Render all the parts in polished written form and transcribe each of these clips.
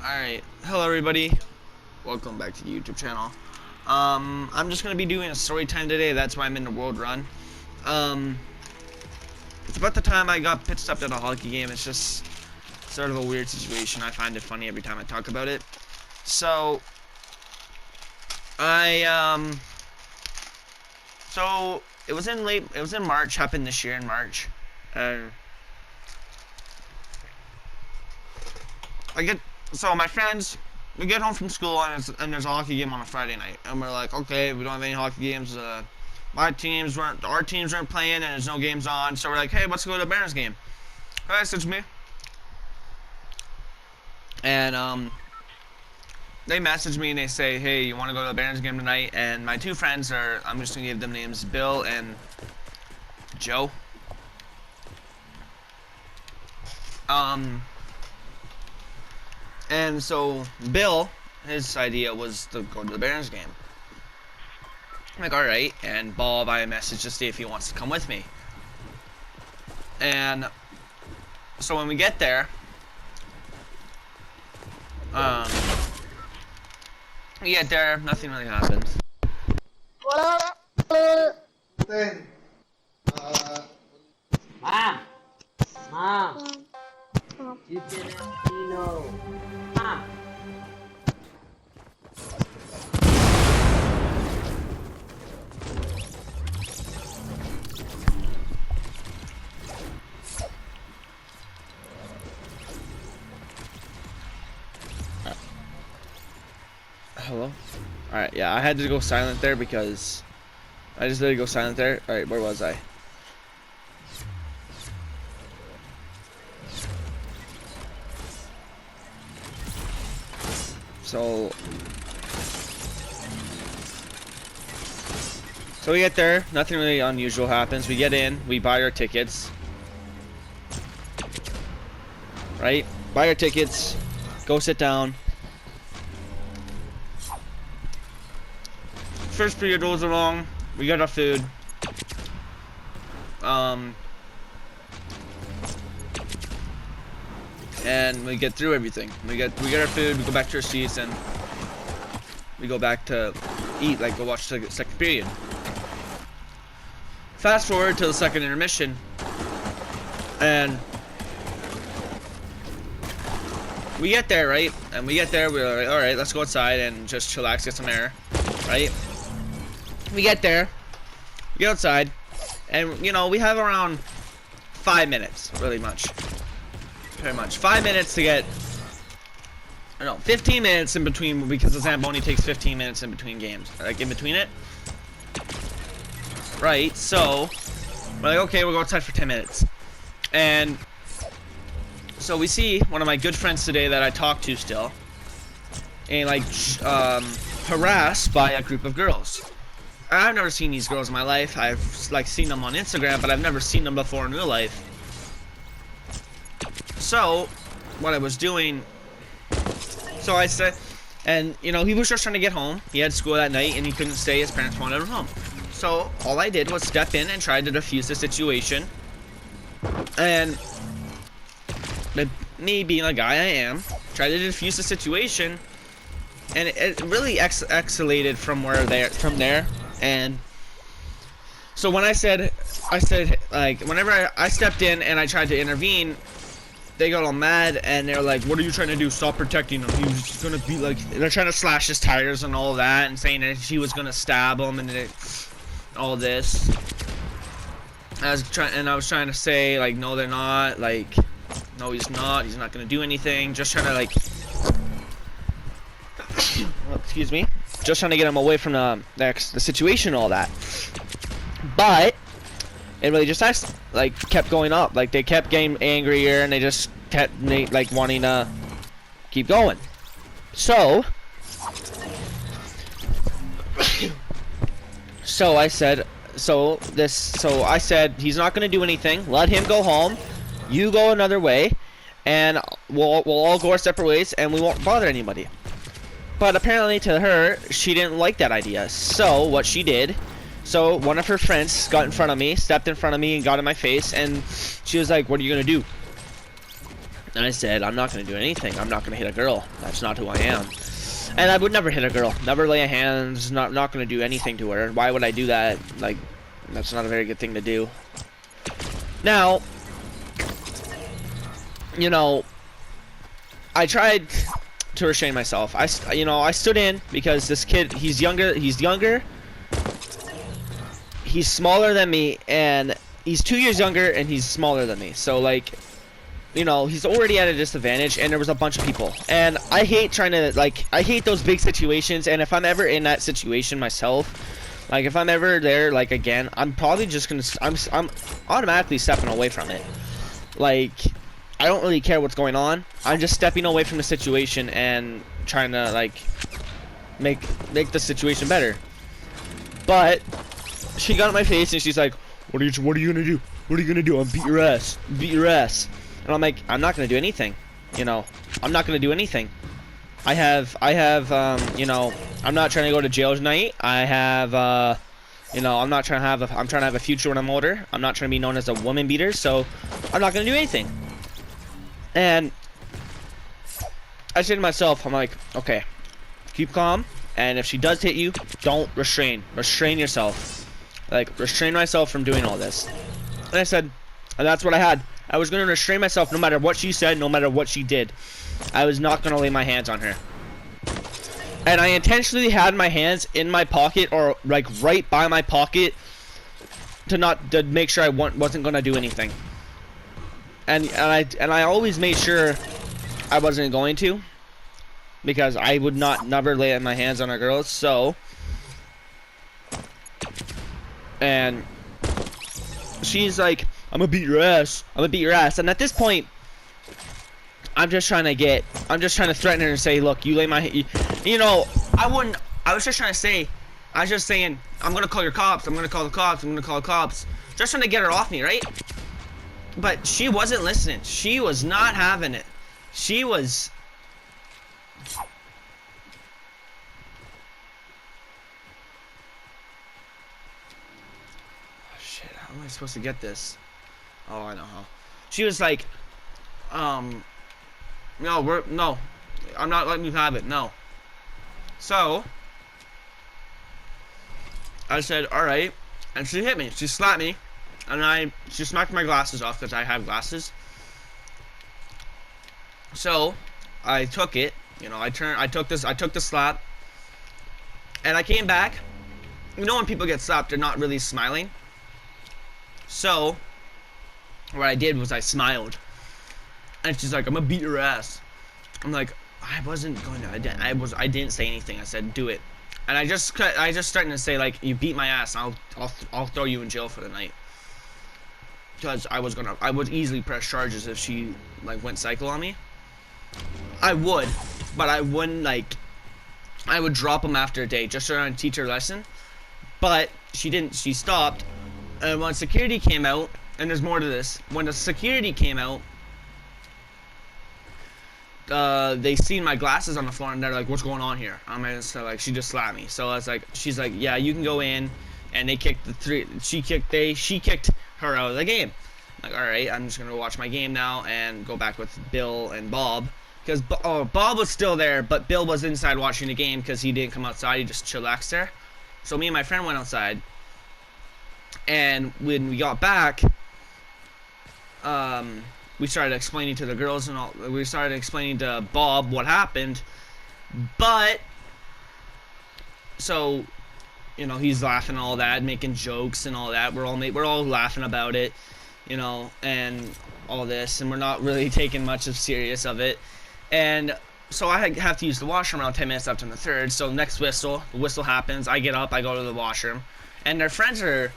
Alright, hello everybody. Welcome back to the YouTube channel. I'm just gonna be doing a story time today. That's why I'm in the world run. It's about the time I got pit stopped at a hockey game. It's just sort of a weird situation. I find it funny every time I talk about it. So so it was in March, happened this year in March. So my friends, we get home from school and there's a hockey game on a Friday night, and we're like, okay, we don't have any hockey games. Our teams weren't playing, and there's no games on. So we're like, hey, let's go to the Barons game. Alright, suits me. And they message me and they say, hey, you want to go to the Barons game tonight? And my two friends are, I'm just gonna give them names, Bill and Joe. And so Bill, his idea was to go to the Barons game. I'm like, alright, and Bob, I messaged to see if he wants to come with me. And so when we get there, nothing really happens. Mom, you didn't, Mom. Hello? Alright, yeah, I had to go silent there because I just had to go silent there. Alright, where was I? So we get there, nothing really unusual happens. We get in, we buy our tickets. Right? Buy our tickets, go sit down. First period rolls along, we get our food. And we get through everything. We get our food, we go back to our seats, and we go back to eat, like go watch the second period. Fast forward to the second intermission, and we get there, right? And we get there, we're like, alright, let's go outside and just chillax, get some air, right? We get there, we get outside, and you know, we have around 5 minutes, really much. Very much. 5 minutes to get, I don't know, 15 minutes in between, because the Zamboni takes 15 minutes in between games. Like, in between it. Right, so, we're like, okay, we'll go outside for 10 minutes. And, so we see one of my good friends today that I talk to still, and, like, harassed by a group of girls. I've never seen these girls in my life. I've, like, seen them on Instagram, but I've never seen them before in real life. So, what I was doing, so I said, and you know, he was just trying to get home. He had school that night and he couldn't stay. His parents wanted him home. So, all I did was step in and try to defuse the situation. And, me being a guy I am, tried to defuse the situation. And it really escalated from there. And, so when I said, like, whenever I stepped in and I tried to intervene, they got all mad and they're like, what are you trying to do? Stop protecting him. He was just gonna be like, they're trying to slash his tires and all that, and saying that he was gonna stab him and all this. I was trying to say, like, no, they're not. Like, no, he's not. He's not gonna do anything. Just trying to, like, oh, excuse me. Just trying to get him away from the situation and all that. But it really just kept going up. Like, they kept getting angrier, and they just kept like wanting to keep going. So I said he's not gonna do anything. Let him go home. You go another way, and we'll all go our separate ways, and we won't bother anybody. But apparently, to her, she didn't like that idea. So what she did. So one of her friends got in front of me, stepped in front of me and got in my face, and she was like, what are you gonna do? And I said, I'm not going to do anything. I'm not going to hit a girl. That's not who I am. And I would never hit a girl. Never lay a hands. Not going to do anything to her. Why would I do that? Like, that's not a very good thing to do. Now, you know, I tried to restrain myself. I stood in because this kid, he's younger. He's smaller than me, and he's 2 years younger, and he's smaller than me. So, like, you know, he's already at a disadvantage, and there was a bunch of people. And I hate trying to, like, I hate those big situations, and if I'm ever in that situation myself, like, if I'm ever there, like, again, I'm probably just gonna, I'm automatically stepping away from it. Like, I don't really care what's going on. I'm just stepping away from the situation and trying to, like, make the situation better. But she got in my face, and she's like, what are you gonna do? What are you gonna do? I'll beat your ass. Beat your ass. And I'm like, I'm not gonna do anything. You know, I'm not gonna do anything. I have, you know, I'm not trying to go to jail tonight. I have, you know, I'm trying to have a future when I'm older. I'm not trying to be known as a woman beater, so I'm not gonna do anything. And I said to myself, I'm like, okay, keep calm. And if she does hit you, don't restrain. Restrain yourself. Like, restrain myself from doing all this. And I said, and that's what I had. I was going to restrain myself no matter what she said, no matter what she did. I was not going to lay my hands on her. And I intentionally had my hands in my pocket, or like right by my pocket, to make sure I wasn't going to do anything. And I always made sure I wasn't going to, because I would never lay my hands on a girl. So, and she's like, I'm gonna beat your ass. I'm gonna beat your ass. And at this point, I'm just trying to threaten her and say, look, you lay my, you know, I was just trying to say, I was just saying, I'm gonna call your cops. I'm gonna call the cops. I'm gonna call the cops. Just trying to get her off me, right? But she wasn't listening. She was not having it. She was. Oh, shit, how am I supposed to get this? Oh, I know how. She was like, no, I'm not letting you have it, no. So, I said, alright, and she hit me. She slapped me, and she smacked my glasses off, because I have glasses. So, I took it, you know, I took the slap, and I came back. You know, when people get slapped, they're not really smiling. So, what I did was I smiled, and she's like, I'm gonna beat your ass. I'm like, I wasn't going to, I didn't say anything. I said, do it. And I just starting to say, like, you beat my ass, and I'll throw you in jail for the night. Because I would easily press charges if she, like, went psycho on me. I would, but I wouldn't, like, I would drop them after a day just to try and teach her a lesson. But she didn't, she stopped. And when security came out, and there's more to this, when the security came out, they seen my glasses on the floor, and they're like, what's going on here? So, like, she just slapped me. So I was like, she's like, yeah, you can go in. And they kicked she kicked her out of the game. I'm like, alright, I'm just gonna watch my game now and go back with Bill and Bob. Because Bob was still there, but Bill was inside watching the game because he didn't come outside, he just chillaxed there. So me and my friend went outside. And when we got back, we started explaining to the girls and all. We started explaining to Bob what happened, but so, you know, he's laughing and all that, making jokes and all that. We're all laughing about it, you know, and all this, and we're not really taking much of serious of it. And so I have to use the washroom around 10 minutes after the third. So next whistle, the whistle happens. I get up, I go to the washroom, and her friend,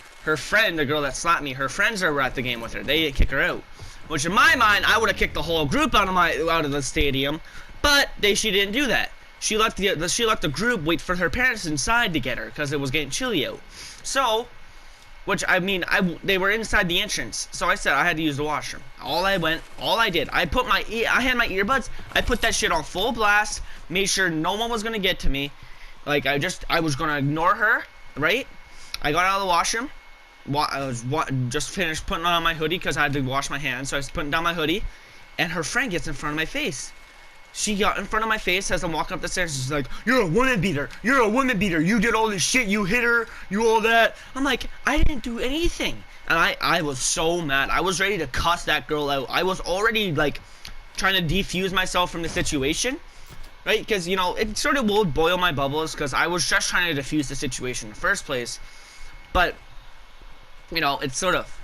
the girl that slapped me, her friends were at the game with her. They didn't kick her out. Which in my mind, I would have kicked the whole group out of the stadium, but she didn't do that. She let the group wait for her parents inside to get her because it was getting chilly out. So, they were inside the entrance. So I said I had to use the washroom. All I did, I had my earbuds. I put that shit on full blast. Made sure no one was gonna get to me. Like I was gonna ignore her, right? I got out of the washroom. I was just finished putting on my hoodie because I had to wash my hands, so I was putting down my hoodie, and her friend gets in front of my face. She got in front of my face as I'm walking up the stairs. She's like, "You're a woman beater. You're a woman beater. You did all this shit. You hit her. You all that." I'm like, I didn't do anything. And I was so mad. I was ready to cuss that girl out. I was already, like, trying to defuse myself from the situation. Right? Because, you know, it sort of will boil my bubbles because I was just trying to defuse the situation in the first place. But, you know, it's sort of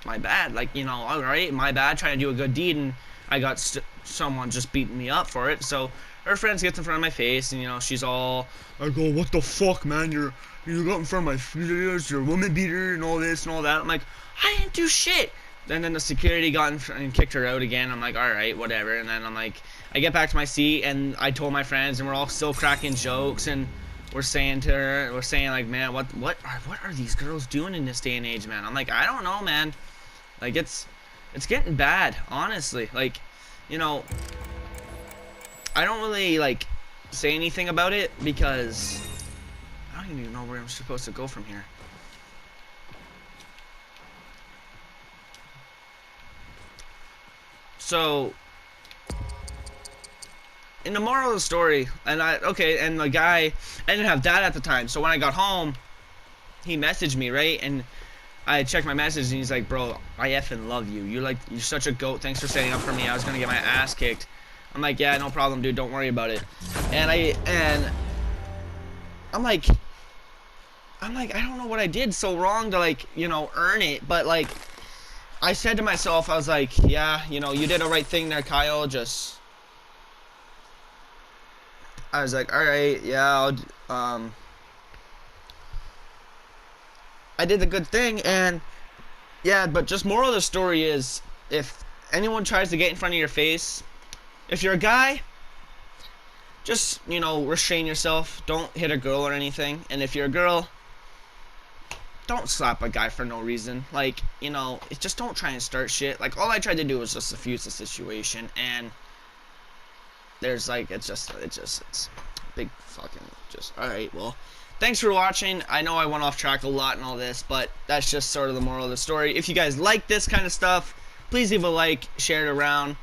my bad. Like, you know, alright, my bad, trying to do a good deed, and I got someone just beating me up for it. So her friends gets in front of my face, and, you know, she's all, I go, "What the fuck, man? You got in front of my face, you're a woman beater, and all this and all that." I'm like, I didn't do shit. And then the security got in and kicked her out again. I'm like, alright, whatever. And then I'm like, I get back to my seat, and I told my friends, and we're all still cracking jokes, and we're saying to her, we're saying like, man, what are these girls doing in this day and age, man? I'm like, I don't know, man. Like, it's getting bad, honestly. Like, you know, I don't really, like, say anything about it because I don't even know where I'm supposed to go from here. So, in the moral of the story, and the guy, I didn't have dad at the time, so when I got home, he messaged me, right? And I checked my message, and he's like, "Bro, I effing love you. You're such a goat. Thanks for standing up for me. I was gonna get my ass kicked." I'm like, "Yeah, no problem, dude. Don't worry about it." And I'm like, I don't know what I did so wrong to, like, you know, earn it, but, like, I said to myself, I was like, yeah, you know, you did a right thing there, Kyle. I was like, alright, yeah, I did the good thing, and, yeah, but just moral of the story is, if anyone tries to get in front of your face, if you're a guy, just, you know, restrain yourself. Don't hit a girl or anything. And if you're a girl, don't slap a guy for no reason. Like, you know, just don't try and start shit. Like, all I tried to do was just defuse the situation, and there's, like, it's big fucking just, alright, well, thanks for watching. I know I went off track a lot and all this, but that's just sort of the moral of the story. If you guys like this kind of stuff, please leave a like, share it around,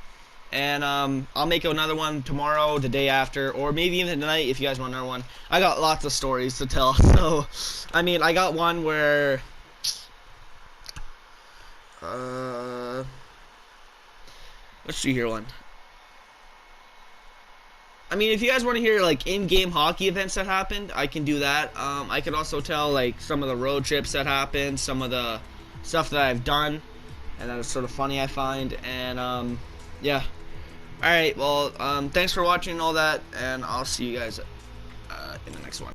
and I'll make another one tomorrow, the day after, or maybe even tonight if you guys want another one. I got lots of stories to tell, so, I mean, I got one where, let's see here one. I mean, if you guys want to hear, like, in-game hockey events that happened, I can do that. I could also tell, like, some of the road trips that happened, some of the stuff that I've done, and that is sort of funny, I find, and, yeah. Alright, well, thanks for watching all that, and I'll see you guys in the next one.